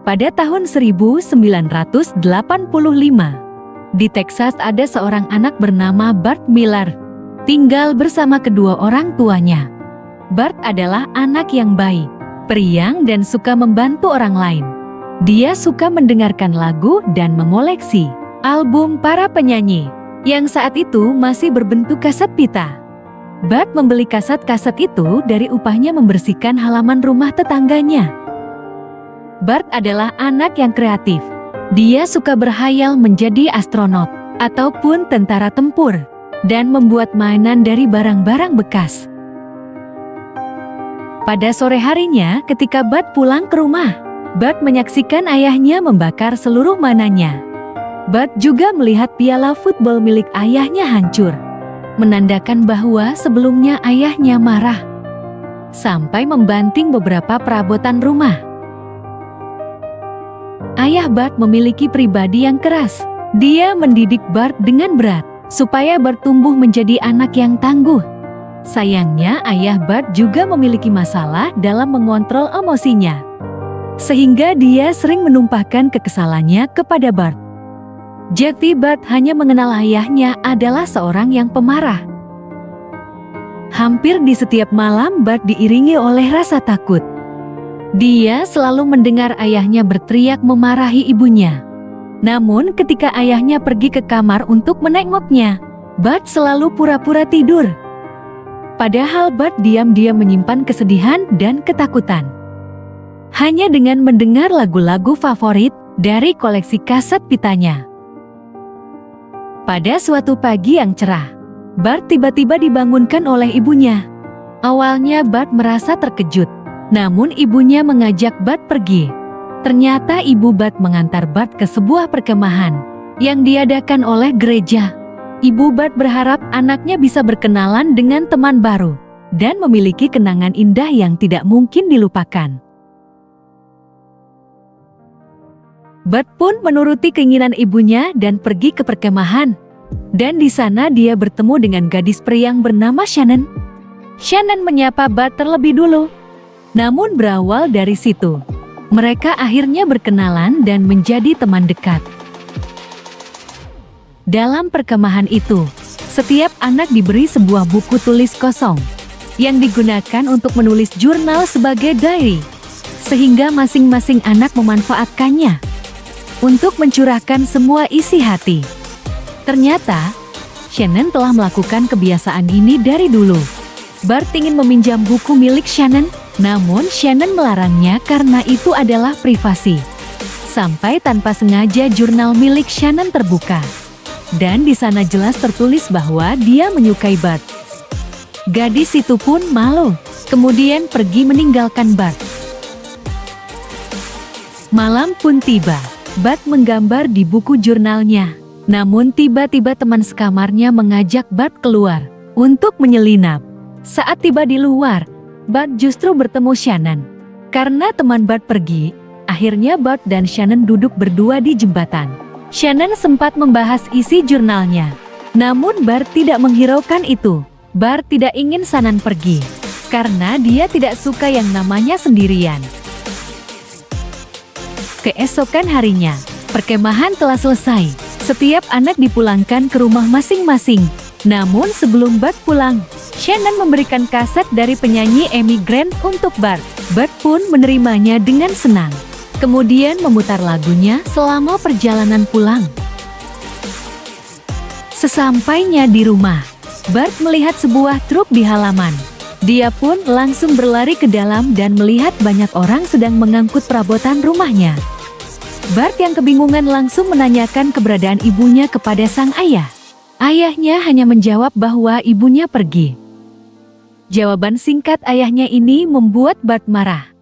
Pada tahun 1985, di Texas ada seorang anak bernama Bart Miller, tinggal bersama kedua orang tuanya. Bart adalah anak yang baik, periang dan suka membantu orang lain. Dia suka mendengarkan lagu dan mengoleksi album para penyanyi, yang saat itu masih berbentuk kaset pita. Bart membeli kaset-kaset itu dari upahnya membersihkan halaman rumah tetangganya. Bart adalah anak yang kreatif. Dia suka berhayal menjadi astronot ataupun tentara tempur dan membuat mainan dari barang-barang bekas. Pada sore harinya, ketika Bart pulang ke rumah, Bart menyaksikan ayahnya membakar seluruh mainannya. Bart juga melihat piala football milik ayahnya hancur, menandakan bahwa sebelumnya ayahnya marah sampai membanting beberapa perabotan rumah. Ayah Bart memiliki pribadi yang keras. Dia mendidik Bart dengan berat supaya Bart tumbuh menjadi anak yang tangguh. Sayangnya, ayah Bart juga memiliki masalah dalam mengontrol emosinya, sehingga dia sering menumpahkan kekesalannya kepada Bart. Jadi Bart hanya mengenal ayahnya adalah seorang yang pemarah. Hampir di setiap malam Bart diiringi oleh rasa takut. Dia selalu mendengar ayahnya berteriak memarahi ibunya. Namun ketika ayahnya pergi ke kamar untuk menengoknya, Bart selalu pura-pura tidur. Padahal Bart diam-diam menyimpan kesedihan dan ketakutan. Hanya dengan mendengar lagu-lagu favorit dari koleksi kaset pitanya. Pada suatu pagi yang cerah, Bart tiba-tiba dibangunkan oleh ibunya. Awalnya Bart merasa terkejut. Namun ibunya mengajak Bart pergi. Ternyata ibu Bart mengantar Bart ke sebuah perkemahan yang diadakan oleh gereja. Ibu Bart berharap anaknya bisa berkenalan dengan teman baru dan memiliki kenangan indah yang tidak mungkin dilupakan. Bart pun menuruti keinginan ibunya dan pergi ke perkemahan. Dan di sana dia bertemu dengan gadis periang bernama Shannon. Shannon menyapa Bart terlebih dulu. Namun berawal dari situ, mereka akhirnya berkenalan dan menjadi teman dekat. Dalam perkemahan itu, setiap anak diberi sebuah buku tulis kosong yang digunakan untuk menulis jurnal sebagai diary, sehingga masing-masing anak memanfaatkannya untuk mencurahkan semua isi hati. Ternyata, Shannon telah melakukan kebiasaan ini dari dulu. Bart ingin meminjam buku milik Shannon, namun Shannon melarangnya karena itu adalah privasi. Sampai tanpa sengaja jurnal milik Shannon terbuka. Dan di sana jelas tertulis bahwa dia menyukai Bart. Gadis itu pun malu, kemudian pergi meninggalkan Bart. Malam pun tiba, Bart menggambar di buku jurnalnya. Namun tiba-tiba teman sekamarnya mengajak Bart keluar untuk menyelinap. Saat tiba di luar, Bart justru bertemu Shannon. Karena teman Bart pergi, akhirnya Bart dan Shannon duduk berdua di jembatan. Shannon sempat membahas isi jurnalnya. Namun Bart tidak menghiraukan itu. Bart tidak ingin Shannon pergi, karena dia tidak suka yang namanya sendirian. Keesokan harinya, perkemahan telah selesai. Setiap anak dipulangkan ke rumah masing-masing. Namun sebelum Bart pulang, Shannon memberikan kaset dari penyanyi Amy Grant untuk Bart. Bart pun menerimanya dengan senang. Kemudian memutar lagunya selama perjalanan pulang. Sesampainya di rumah, Bart melihat sebuah truk di halaman. Dia pun langsung berlari ke dalam dan melihat banyak orang sedang mengangkut perabotan rumahnya. Bart yang kebingungan langsung menanyakan keberadaan ibunya kepada sang ayah. Ayahnya hanya menjawab bahwa ibunya pergi. Jawaban singkat ayahnya ini membuat Bart marah.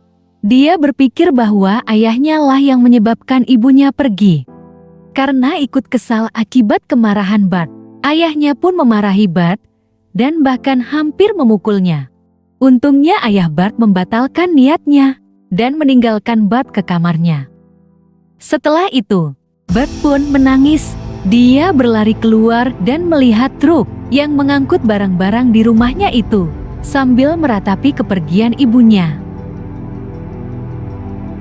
Dia berpikir bahwa ayahnya lah yang menyebabkan ibunya pergi. Karena ikut kesal akibat kemarahan Bart, ayahnya pun memarahi Bart dan bahkan hampir memukulnya. Untungnya ayah Bart membatalkan niatnya dan meninggalkan Bart ke kamarnya. Setelah itu, Bart pun menangis. Dia berlari keluar dan melihat truk yang mengangkut barang-barang di rumahnya itu, sambil meratapi kepergian ibunya.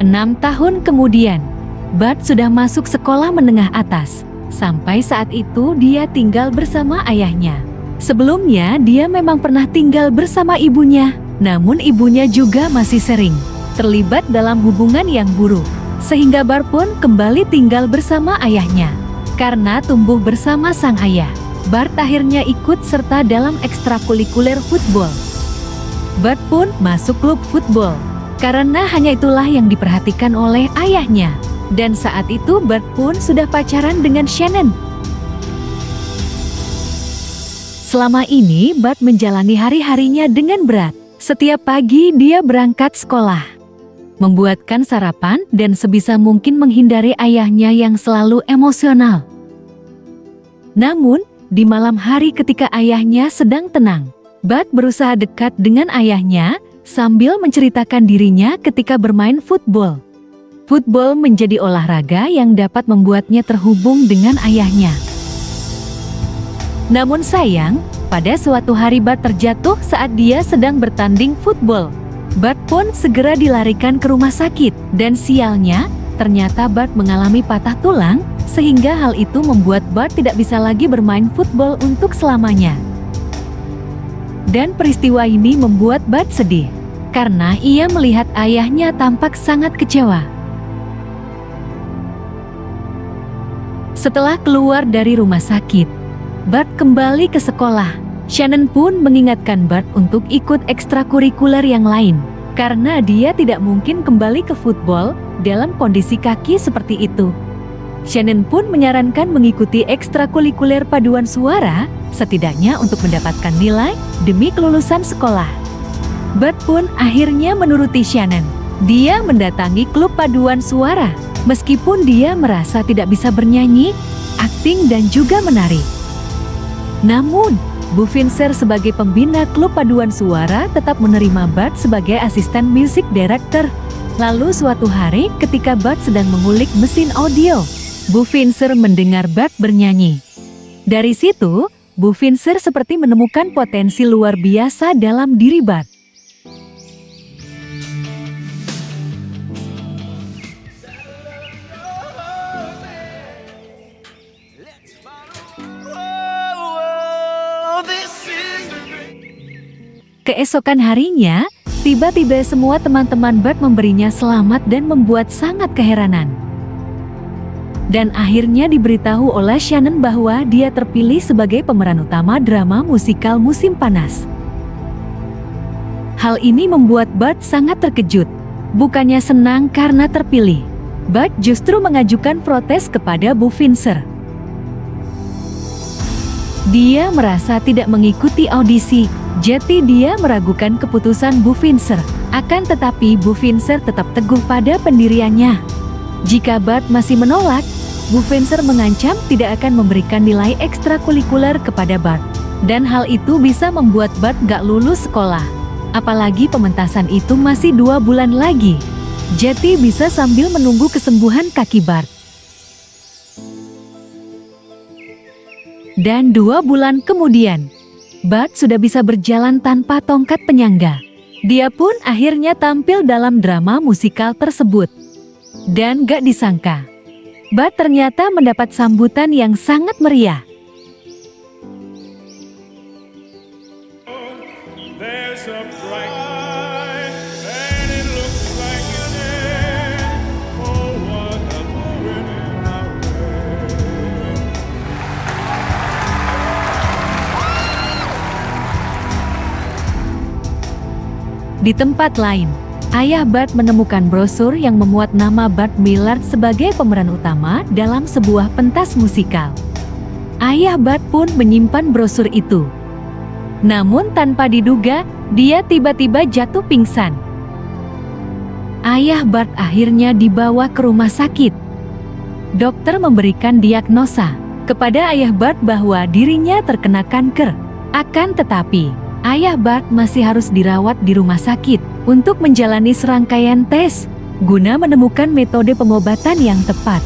6 tahun kemudian, Bart sudah masuk sekolah menengah atas. Sampai saat itu dia tinggal bersama ayahnya. Sebelumnya dia memang pernah tinggal bersama ibunya, namun ibunya juga masih sering terlibat dalam hubungan yang buruk. Sehingga Bart pun kembali tinggal bersama ayahnya. Karena tumbuh bersama sang ayah, Bart akhirnya ikut serta dalam ekstrakurikuler football. Bart pun masuk klub football, karena hanya itulah yang diperhatikan oleh ayahnya. Dan saat itu Bart pun sudah pacaran dengan Shannon. Selama ini Bart menjalani hari-harinya dengan berat. Setiap pagi dia berangkat sekolah, membuatkan sarapan dan sebisa mungkin menghindari ayahnya yang selalu emosional. Namun, di malam hari ketika ayahnya sedang tenang, Bart berusaha dekat dengan ayahnya sambil menceritakan dirinya ketika bermain football. Football menjadi olahraga yang dapat membuatnya terhubung dengan ayahnya. Namun sayang, pada suatu hari Bart terjatuh saat dia sedang bertanding football. Bart pun segera dilarikan ke rumah sakit, dan sialnya, ternyata Bart mengalami patah tulang, sehingga hal itu membuat Bart tidak bisa lagi bermain football untuk selamanya. Dan peristiwa ini membuat Bart sedih, karena ia melihat ayahnya tampak sangat kecewa. Setelah keluar dari rumah sakit, Bart kembali ke sekolah. Shannon pun mengingatkan Bart untuk ikut ekstrakurikuler yang lain, karena dia tidak mungkin kembali ke football dalam kondisi kaki seperti itu. Shannon pun menyarankan mengikuti ekstrakurikuler paduan suara, setidaknya untuk mendapatkan nilai demi kelulusan sekolah. Bart pun akhirnya menuruti Shannon. Dia mendatangi klub paduan suara, meskipun dia merasa tidak bisa bernyanyi, akting dan juga menari. Namun, Bu Finzer sebagai pembina klub paduan suara tetap menerima Bart sebagai asisten music director. Lalu suatu hari ketika Bart sedang mengulik mesin audio, Bu Finzer mendengar Bart bernyanyi. Dari situ, Bu Finzer seperti menemukan potensi luar biasa dalam diri Bart. Keesokan harinya, tiba-tiba semua teman-teman Bart memberinya selamat dan membuat sangat keheranan. Dan akhirnya diberitahu oleh Shannon bahwa dia terpilih sebagai pemeran utama drama musikal Musim Panas. Hal ini membuat Bart sangat terkejut. Bukannya senang karena terpilih, Bart justru mengajukan protes kepada Bu Finzer. Dia merasa tidak mengikuti audisi, jadi dia meragukan keputusan Bu Finzer. Akan tetapi Bu Finzer tetap teguh pada pendiriannya. Jika Bart masih menolak, Bu Finzer mengancam tidak akan memberikan nilai ekstrakurikuler kepada Bart. Dan hal itu bisa membuat Bart gak lulus sekolah. Apalagi pementasan itu masih 2 bulan lagi. Jadi bisa sambil menunggu kesembuhan kaki Bart. Dan 2 bulan kemudian, Bart sudah bisa berjalan tanpa tongkat penyangga. Dia pun akhirnya tampil dalam drama musikal tersebut. Dan gak disangka, Bart ternyata mendapat sambutan yang sangat meriah. Di tempat lain, ayah Bart menemukan brosur yang memuat nama Bart Millard sebagai pemeran utama dalam sebuah pentas musikal. Ayah Bart pun menyimpan brosur itu. Namun tanpa diduga, dia tiba-tiba jatuh pingsan. Ayah Bart akhirnya dibawa ke rumah sakit. Dokter memberikan diagnosa kepada ayah Bart bahwa dirinya terkena kanker. Akan tetapi, ayah Bart masih harus dirawat di rumah sakit untuk menjalani serangkaian tes guna menemukan metode pengobatan yang tepat.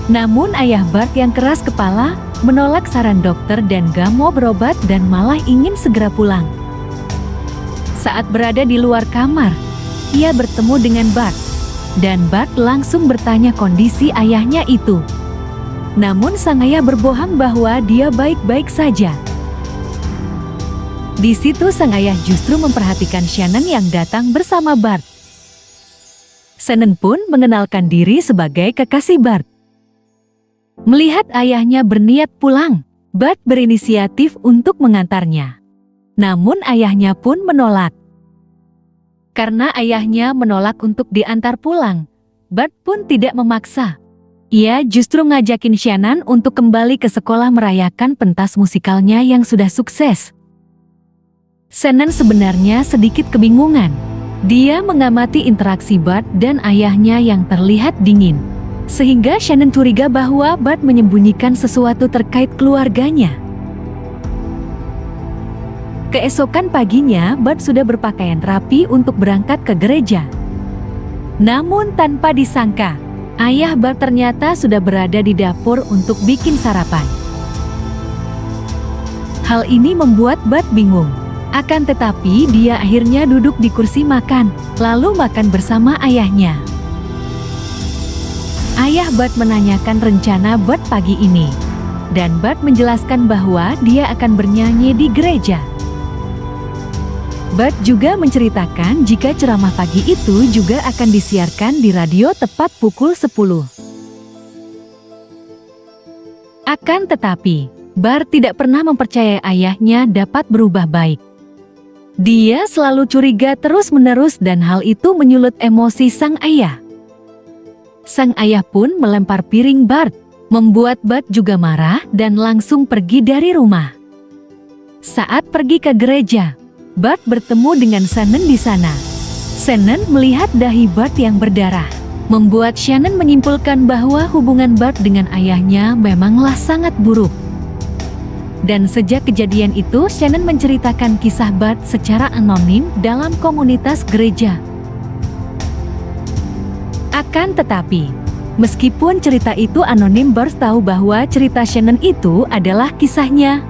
Namun ayah Bart yang keras kepala menolak saran dokter dan gak mau berobat dan malah ingin segera pulang. Saat berada di luar kamar, ia bertemu dengan Bart. dan Bart langsung bertanya kondisi ayahnya itu. Namun sang ayah berbohong bahwa dia baik-baik saja. Di situ sang ayah justru memperhatikan Shannon yang datang bersama Bart. Shannon pun mengenalkan diri sebagai kekasih Bart. Melihat ayahnya berniat pulang, Bart berinisiatif untuk mengantarnya. Namun ayahnya pun menolak. Karena ayahnya menolak untuk diantar pulang, Bart pun tidak memaksa. Ia justru ngajakin Shannon untuk kembali ke sekolah merayakan pentas musikalnya yang sudah sukses. Shannon sebenarnya sedikit kebingungan. Dia mengamati interaksi Bart dan ayahnya yang terlihat dingin. Sehingga Shannon curiga bahwa Bart menyembunyikan sesuatu terkait keluarganya. Keesokan paginya, Bart sudah berpakaian rapi untuk berangkat ke gereja. Namun tanpa disangka, ayah Bart ternyata sudah berada di dapur untuk bikin sarapan. Hal ini membuat Bart bingung. Akan tetapi dia akhirnya duduk di kursi makan, lalu makan bersama ayahnya. Ayah Bart menanyakan rencana Bart pagi ini. Dan Bart menjelaskan bahwa dia akan bernyanyi di gereja. Bart juga menceritakan jika ceramah pagi itu juga akan disiarkan di radio tepat pukul 10. Akan tetapi, Bart tidak pernah mempercayai ayahnya dapat berubah baik. Dia selalu curiga terus-menerus dan hal itu menyulut emosi sang ayah. Sang ayah pun melempar piring Bart, membuat Bart juga marah dan langsung pergi dari rumah. Saat pergi ke gereja, Bart bertemu dengan Shannon di sana. Shannon melihat dahi Bart yang berdarah, membuat Shannon menyimpulkan bahwa hubungan Bart dengan ayahnya memanglah sangat buruk. Dan sejak kejadian itu, Shannon menceritakan kisah Bart secara anonim dalam komunitas gereja. Akan tetapi, meskipun cerita itu anonim, Bart tahu bahwa cerita Shannon itu adalah kisahnya.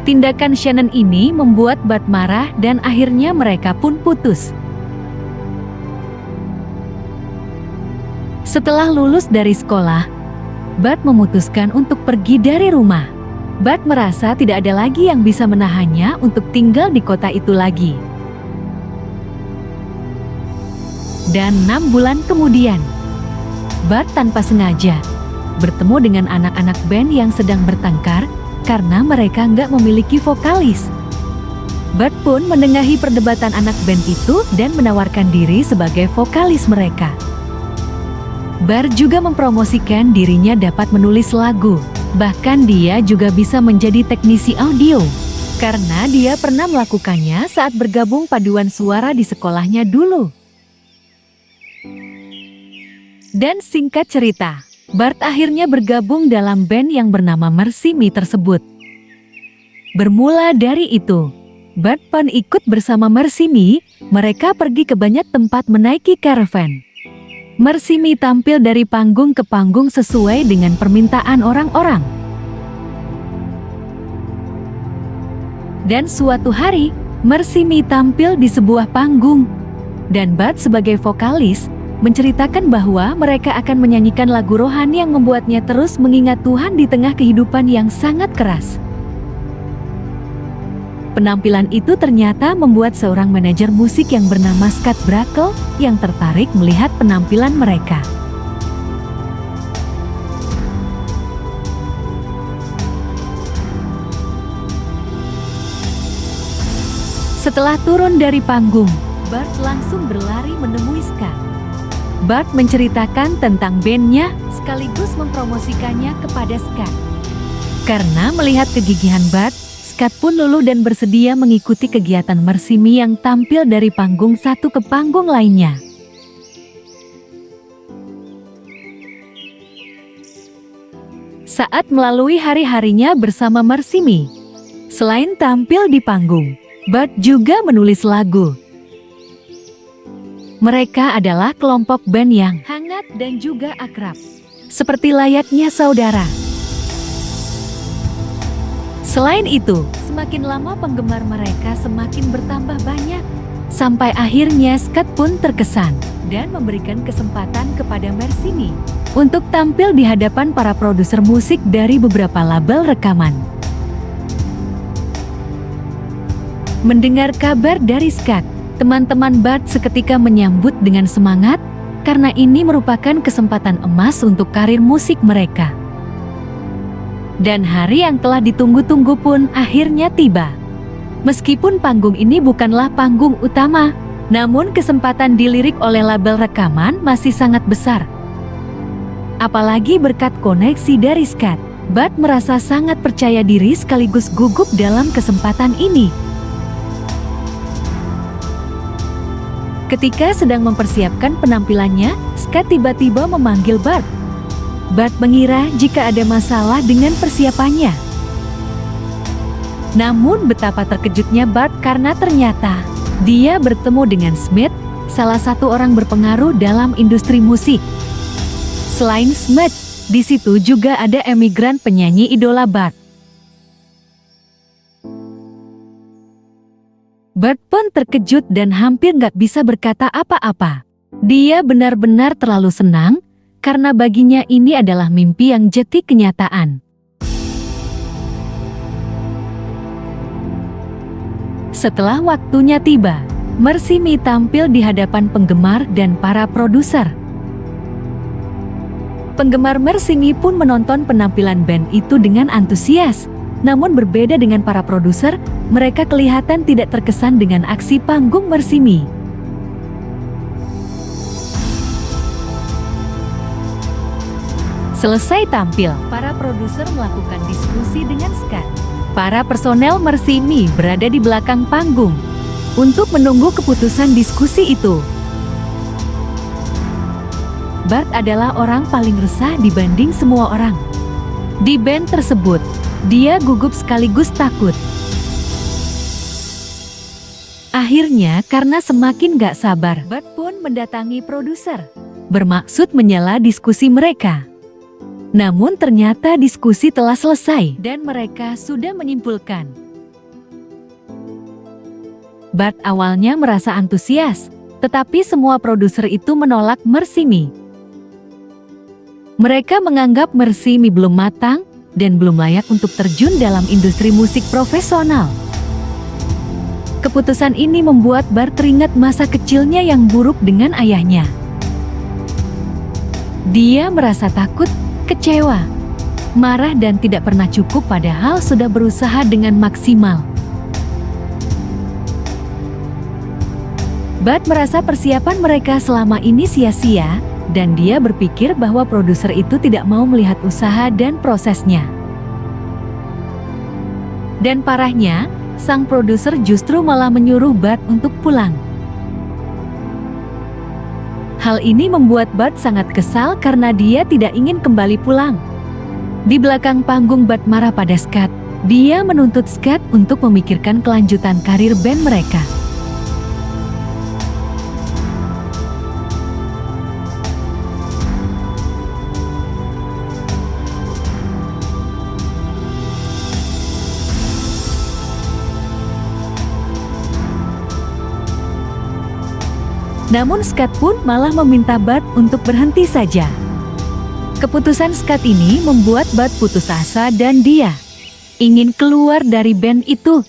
Tindakan Shannon ini membuat Bart marah dan akhirnya mereka pun putus. Setelah lulus dari sekolah, Bart memutuskan untuk pergi dari rumah. Bart merasa tidak ada lagi yang bisa menahannya untuk tinggal di kota itu lagi. Dan 6 bulan kemudian, Bart tanpa sengaja bertemu dengan anak-anak band yang sedang bertengkar karena mereka nggak memiliki vokalis. Bart pun menengahi perdebatan anak band itu dan menawarkan diri sebagai vokalis mereka. Bart juga mempromosikan dirinya dapat menulis lagu. Bahkan dia juga bisa menjadi teknisi audio. Karena dia pernah melakukannya saat bergabung paduan suara di sekolahnya dulu. Dan singkat cerita, Bart akhirnya bergabung dalam band yang bernama MercyMe tersebut. Bermula dari itu, Bart pun ikut bersama MercyMe. Mereka pergi ke banyak tempat menaiki caravan. MercyMe tampil dari panggung ke panggung sesuai dengan permintaan orang-orang. Dan suatu hari, MercyMe tampil di sebuah panggung. Dan Bart sebagai vokalis menceritakan bahwa mereka akan menyanyikan lagu rohani yang membuatnya terus mengingat Tuhan di tengah kehidupan yang sangat keras. Penampilan itu ternyata membuat seorang manajer musik yang bernama Scott Brackle yang tertarik melihat penampilan mereka. Setelah turun dari panggung, Bart langsung berlari menemui Scott. Bart menceritakan tentang bandnya sekaligus mempromosikannya kepada Scott. Karena melihat kegigihan Bart, Scott pun luluh dan bersedia mengikuti kegiatan MercyMe yang tampil dari panggung satu ke panggung lainnya. Saat melalui hari-harinya bersama MercyMe, selain tampil di panggung, Bart juga menulis lagu. Mereka adalah kelompok band yang hangat dan juga akrab, seperti layaknya saudara. Selain itu, semakin lama penggemar mereka semakin bertambah banyak. Sampai akhirnya Scott pun terkesan dan memberikan kesempatan kepada Mersini untuk tampil di hadapan para produser musik dari beberapa label rekaman. Mendengar kabar dari Scott, teman-teman Bart seketika menyambut dengan semangat karena ini merupakan kesempatan emas untuk karir musik mereka. Dan hari yang telah ditunggu-tunggu pun akhirnya tiba. Meskipun panggung ini bukanlah panggung utama, namun kesempatan dilirik oleh label rekaman masih sangat besar. Apalagi berkat koneksi dari Scott, Bart merasa sangat percaya diri sekaligus gugup dalam kesempatan ini. Ketika sedang mempersiapkan penampilannya, Scott tiba-tiba memanggil Bart. Bart mengira jika ada masalah dengan persiapannya. Namun betapa terkejutnya Bart karena ternyata dia bertemu dengan Smith, salah satu orang berpengaruh dalam industri musik. Selain Smith, di situ juga ada Amy Grant, penyanyi idola Bart. Bart pun terkejut dan hampir nggak bisa berkata apa-apa. Dia benar-benar terlalu senang, karena baginya ini adalah mimpi yang jadi kenyataan. Setelah waktunya tiba, Mersini tampil di hadapan penggemar dan para produser. Penggemar Mersini pun menonton penampilan band itu dengan antusias. Namun berbeda dengan para produser, mereka kelihatan tidak terkesan dengan aksi panggung Mersini. Selesai tampil, para produser melakukan diskusi dengan Scott. Para personel Mersini berada di belakang panggung untuk menunggu keputusan diskusi itu. Bart adalah orang paling resah dibanding semua orang di band tersebut. Dia gugup sekaligus takut. Akhirnya karena semakin gak sabar, Bart pun mendatangi produser, bermaksud menyela diskusi mereka. Namun ternyata diskusi telah selesai dan mereka sudah menyimpulkan. Bart awalnya merasa antusias, tetapi semua produser itu menolak Mersini. Mereka menganggap Mersini belum matang dan belum layak untuk terjun dalam industri musik profesional. Keputusan ini membuat Bart teringat masa kecilnya yang buruk dengan ayahnya. Dia merasa takut, kecewa, marah dan tidak pernah cukup padahal sudah berusaha dengan maksimal. Bart merasa persiapan mereka selama ini sia-sia, dan dia berpikir bahwa produser itu tidak mau melihat usaha dan prosesnya. Dan parahnya, sang produser justru malah menyuruh Bart untuk pulang. Hal ini membuat Bart sangat kesal karena dia tidak ingin kembali pulang. Di belakang panggung Bart marah pada Scott. Dia menuntut Scott untuk memikirkan kelanjutan karir band mereka. Namun Scott pun malah meminta Bart untuk berhenti saja. Keputusan Scott ini membuat Bart putus asa dan dia ingin keluar dari band itu.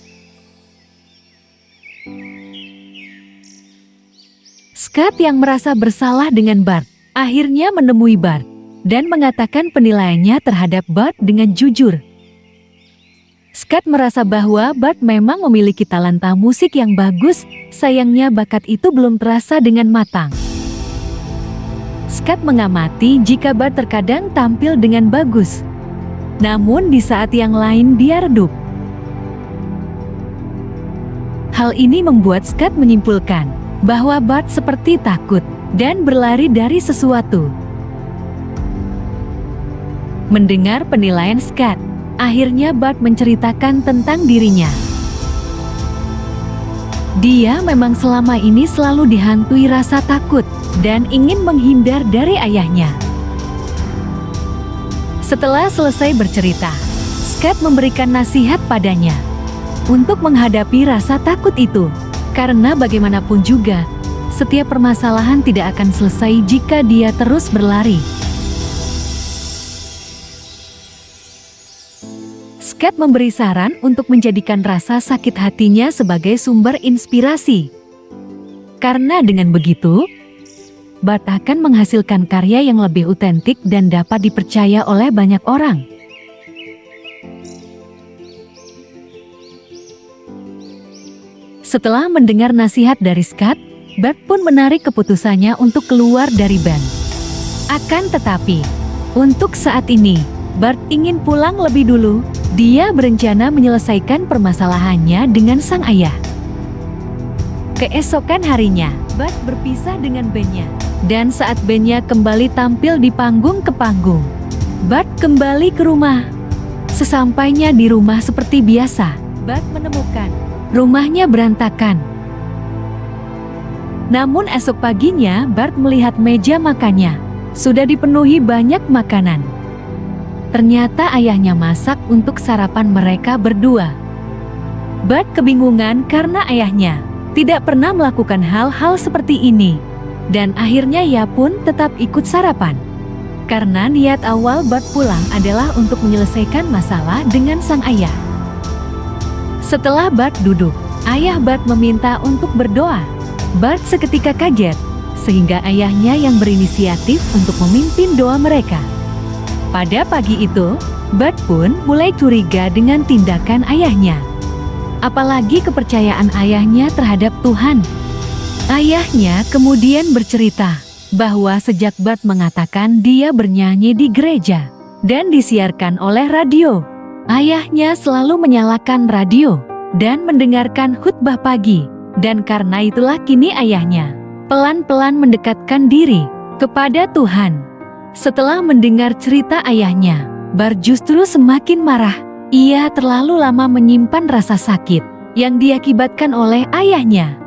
Scott yang merasa bersalah dengan Bart akhirnya menemui Bart dan mengatakan penilaiannya terhadap Bart dengan jujur. Scott merasa bahwa Bart memang memiliki talenta musik yang bagus, sayangnya bakat itu belum terasa dengan matang. Scott mengamati jika Bart terkadang tampil dengan bagus, namun di saat yang lain dia redup. Hal ini membuat Scott menyimpulkan bahwa Bart seperti takut dan berlari dari sesuatu. Mendengar penilaian Scott, akhirnya Bart menceritakan tentang dirinya. Dia memang selama ini selalu dihantui rasa takut dan ingin menghindar dari ayahnya. Setelah selesai bercerita, Scott memberikan nasihat padanya untuk menghadapi rasa takut itu, Karena bagaimanapun juga, setiap permasalahan tidak akan selesai jika dia terus berlari. Scott memberi saran untuk menjadikan rasa sakit hatinya sebagai sumber inspirasi. Karena dengan begitu, Bart akan menghasilkan karya yang lebih otentik dan dapat dipercaya oleh banyak orang. Setelah mendengar nasihat dari Scott, Bart pun menarik keputusannya untuk keluar dari band. Akan tetapi, untuk saat ini, Bart ingin pulang lebih dulu. Dia berencana menyelesaikan permasalahannya dengan sang ayah. Keesokan harinya, Bart berpisah dengan bandnya. Dan saat bandnya kembali tampil di panggung ke panggung, Bart kembali ke rumah. Sesampainya di rumah seperti biasa, Bart menemukan rumahnya berantakan. Namun esok paginya, Bart melihat meja makannya sudah dipenuhi banyak makanan. Ternyata ayahnya masak untuk sarapan mereka berdua. Bart kebingungan karena ayahnya tidak pernah melakukan hal-hal seperti ini. Dan akhirnya ia pun tetap ikut sarapan. Karena niat awal Bart pulang adalah untuk menyelesaikan masalah dengan sang ayah. Setelah Bart duduk, ayah Bart meminta untuk berdoa. Bart seketika kaget, sehingga ayahnya yang berinisiatif untuk memimpin doa mereka. Pada pagi itu, Bart pun mulai curiga dengan tindakan ayahnya. Apalagi kepercayaan ayahnya terhadap Tuhan. Ayahnya kemudian bercerita bahwa sejak Bart mengatakan dia bernyanyi di gereja dan disiarkan oleh radio, ayahnya selalu menyalakan radio dan mendengarkan khutbah pagi. Dan karena itulah kini ayahnya pelan-pelan mendekatkan diri kepada Tuhan. Setelah mendengar cerita ayahnya, Bart justru semakin marah. Ia terlalu lama menyimpan rasa sakit yang diakibatkan oleh ayahnya.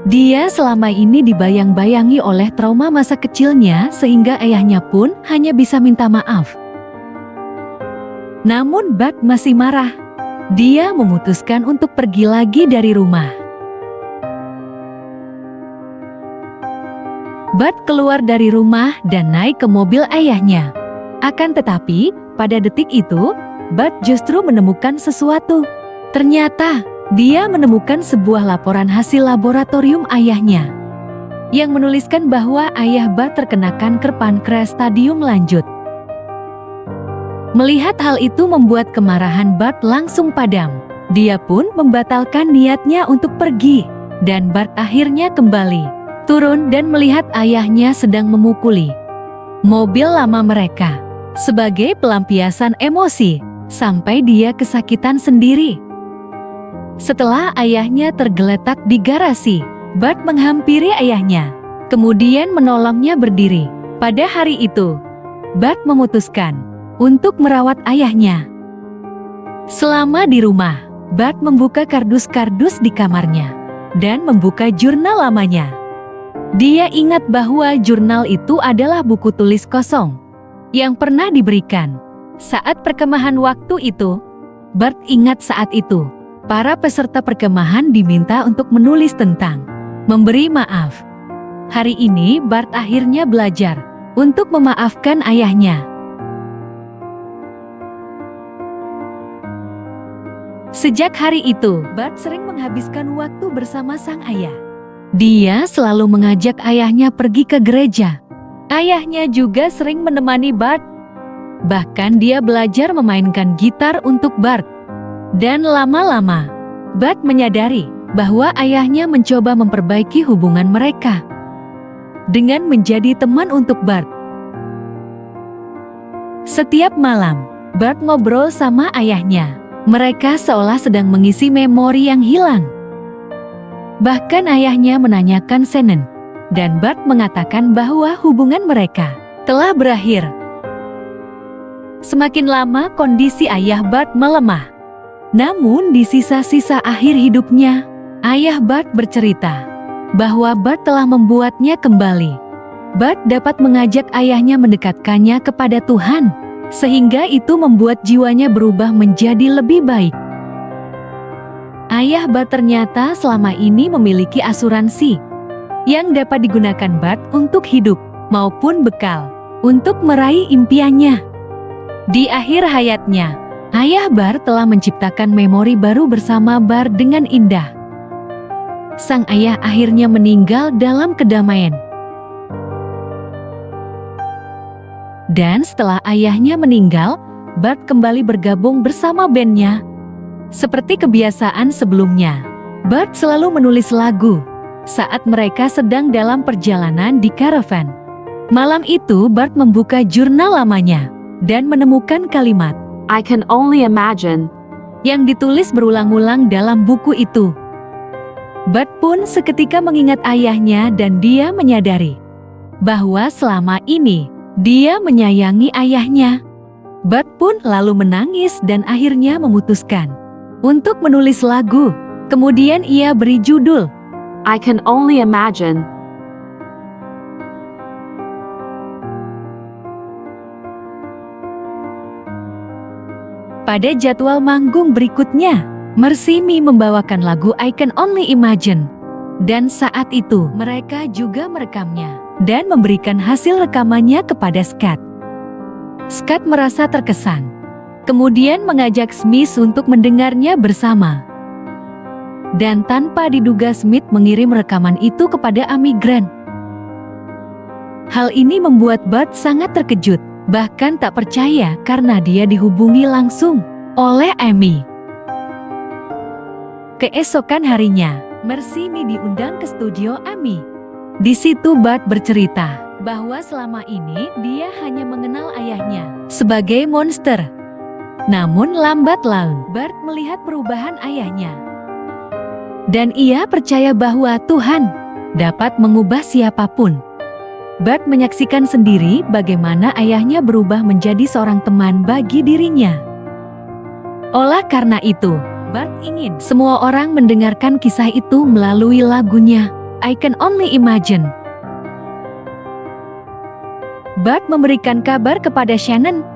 Dia selama ini dibayang-bayangi oleh trauma masa kecilnya sehingga ayahnya pun hanya bisa minta maaf. Namun Bart masih marah. Dia memutuskan untuk pergi lagi dari rumah. Bart keluar dari rumah dan naik ke mobil ayahnya. Akan tetapi, pada detik itu, Bart justru menemukan sesuatu. Ternyata, dia menemukan sebuah laporan hasil laboratorium ayahnya yang menuliskan bahwa ayah Bart terkena kanker pankreas stadium lanjut. Melihat hal itu membuat kemarahan Bart langsung padam. Dia pun membatalkan niatnya untuk pergi, dan Bart akhirnya kembali turun dan melihat ayahnya sedang memukuli mobil lama mereka sebagai pelampiasan emosi sampai dia kesakitan sendiri. Setelah ayahnya tergeletak di garasi, Bart menghampiri ayahnya, kemudian menolongnya berdiri. Pada hari itu, Bart memutuskan untuk merawat ayahnya. Selama di rumah, Bart membuka kardus-kardus di kamarnya dan membuka jurnal lamanya. Dia ingat bahwa jurnal itu adalah buku tulis kosong yang pernah diberikan saat perkemahan waktu itu. Bart ingat saat itu, para peserta perkemahan diminta untuk menulis tentang memberi maaf. Hari ini Bart akhirnya belajar untuk memaafkan ayahnya. Sejak hari itu, Bart sering menghabiskan waktu bersama sang ayah. Dia selalu mengajak ayahnya pergi ke gereja. Ayahnya juga sering menemani Bart. Bahkan dia belajar memainkan gitar untuk Bart. Dan lama-lama, Bart menyadari bahwa ayahnya mencoba memperbaiki hubungan mereka dengan menjadi teman untuk Bart. Setiap malam, Bart ngobrol sama ayahnya. Mereka seolah sedang mengisi memori yang hilang. Bahkan ayahnya menanyakan Shannon, dan Bart mengatakan bahwa hubungan mereka telah berakhir. Semakin lama kondisi ayah Bart melemah. Namun di sisa-sisa akhir hidupnya, ayah Bart bercerita bahwa Bart telah membuatnya kembali. Bart dapat mengajak ayahnya mendekatkannya kepada Tuhan, sehingga itu membuat jiwanya berubah menjadi lebih baik. ayah Bart ternyata selama ini memiliki asuransi yang dapat digunakan Bart untuk hidup maupun bekal untuk meraih impiannya. Di akhir hayatnya, ayah Bart telah menciptakan memori baru bersama Bart dengan indah. Sang ayah akhirnya meninggal dalam kedamaian. Dan setelah ayahnya meninggal, Bart kembali bergabung bersama bandnya. Seperti kebiasaan sebelumnya, Bart selalu menulis lagu saat mereka sedang dalam perjalanan di karavan. Malam itu Bart membuka jurnal lamanya dan menemukan kalimat I can only imagine yang ditulis berulang-ulang dalam buku itu. Bart pun seketika mengingat ayahnya dan dia menyadari bahwa selama ini dia menyayangi ayahnya. Bart pun lalu menangis dan akhirnya memutuskan untuk menulis lagu. Kemudian ia beri judul I Can Only Imagine. Pada jadwal manggung berikutnya, Mercy Me membawakan lagu I Can Only Imagine. Dan saat itu mereka juga merekamnya dan memberikan hasil rekamannya kepada Scott. Scott merasa terkesan, kemudian mengajak Smith untuk mendengarnya bersama. Dan tanpa diduga Smith mengirim rekaman itu kepada Amy Grant. Hal ini membuat Bart sangat terkejut, bahkan tak percaya karena dia dihubungi langsung oleh Amy. Keesokan harinya, Mercy Me diundang ke studio Amy. Di situ Bart bercerita bahwa selama ini dia hanya mengenal ayahnya sebagai monster. Namun lambat laun Bart melihat perubahan ayahnya. Dan ia percaya bahwa Tuhan dapat mengubah siapapun. Bart menyaksikan sendiri bagaimana ayahnya berubah menjadi seorang teman bagi dirinya. Oleh karena itu, Bart ingin semua orang mendengarkan kisah itu melalui lagunya I Can Only Imagine. Bart memberikan kabar kepada Shannon.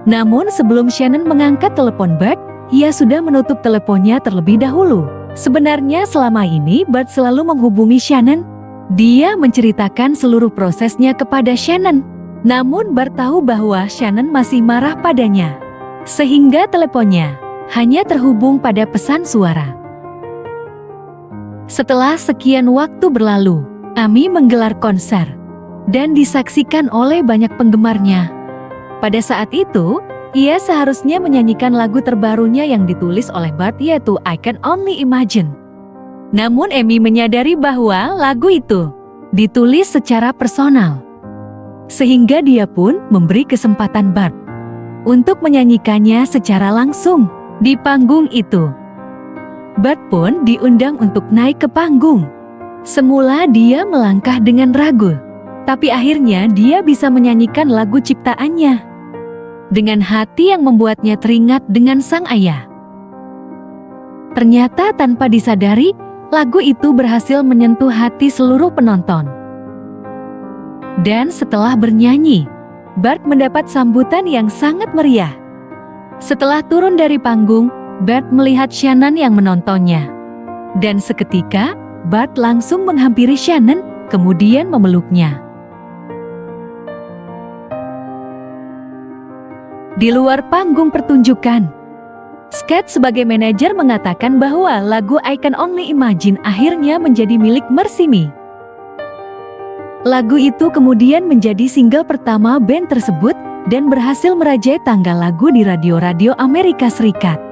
Namun sebelum Shannon mengangkat telepon Bart, ia sudah menutup teleponnya terlebih dahulu. Sebenarnya selama ini Bart selalu menghubungi Shannon. Dia menceritakan seluruh prosesnya kepada Shannon. Namun Bart tahu bahwa Shannon masih marah padanya. Sehingga teleponnya hanya terhubung pada pesan suara. Setelah sekian waktu berlalu, Amy menggelar konser dan disaksikan oleh banyak penggemarnya. Pada saat itu, ia seharusnya menyanyikan lagu terbarunya yang ditulis oleh Bart, yaitu I Can Only Imagine. Namun Amy menyadari bahwa lagu itu ditulis secara personal. Sehingga dia pun memberi kesempatan Bart untuk menyanyikannya secara langsung di panggung itu. Bart pun diundang untuk naik ke panggung. Semula dia melangkah dengan ragu, tapi akhirnya dia bisa menyanyikan lagu ciptaannya dengan hati yang membuatnya teringat dengan sang ayah. Ternyata tanpa disadari, lagu itu berhasil menyentuh hati seluruh penonton. Dan setelah bernyanyi, Bart mendapat sambutan yang sangat meriah. Setelah turun dari panggung, Bart melihat Shannon yang menontonnya. Dan seketika, Bart langsung menghampiri Shannon, kemudian memeluknya. Di luar panggung pertunjukan, Scott sebagai manajer mengatakan bahwa lagu I Can Only Imagine akhirnya menjadi milik Mercy Me. Lagu itu kemudian menjadi single pertama band tersebut dan berhasil merajai tangga lagu di radio-radio Amerika Serikat.